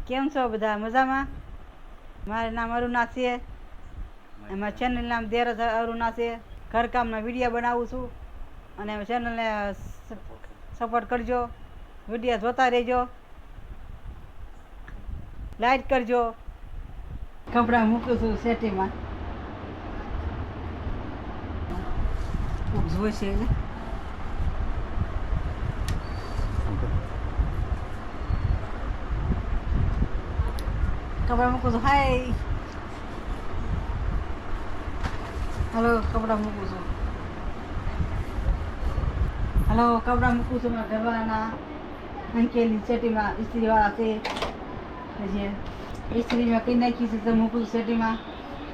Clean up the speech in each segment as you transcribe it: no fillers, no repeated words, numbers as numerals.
કેમ છો બધા મજામાં? મારું નામ અરુણા છે. એમાં ચેનલ નામ દેરસ અરુણા છે. ઘરકામના વિડીયો બનાવું છું અને ચેનલને સપોર્ટ કરજો. વિડીયો જોતા રહેજો, લાઈક કરજો. કપડાં મૂકું છું સેટીમાં. જોઈ છે ને કપડાં મૂકું છું. હાય હલો, કપડાં મૂકું છું. હલો, કપડાં મૂકું છું. મારા ઘરવાળાના અંકેલી સેટીમાં ઇસ્ત્રીવાળા છે. પછી ઇસ્ત્રીમાં કઈ નાખી છે તો મૂકું છું સેટીમાં.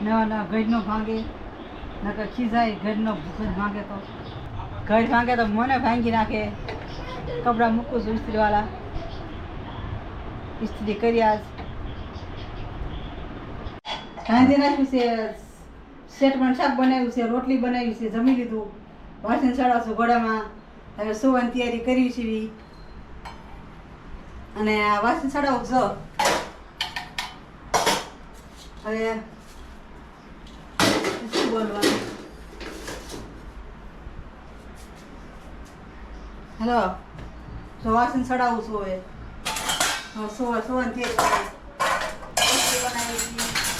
નવા નવા ઘર નો ભાંગે, નકર ખીજાય. ઘરનો ભૂખ ભાંગે તો ઘર ભાંગે તો મને ભાંગી નાખે. કપડાં મૂકું છું ઇસ્ત્રીવાળા. ઇસ્ત્રી કર્યા રાંધી નાખ્યું છે. સેટ પણ શાક બનાવ્યું છે, રોટલી બનાવી છે, જમી લીધું. વાસણ ચડાવશું ઘોડામાં. હવે સુવાની તૈયારી કરી છે અને આ વાસણ ચડાવું છો. હવે શું બોલવાનું? હેલો, તો વાસણ ચડાવું છું. હવે સુવાની તૈયારી બનાવી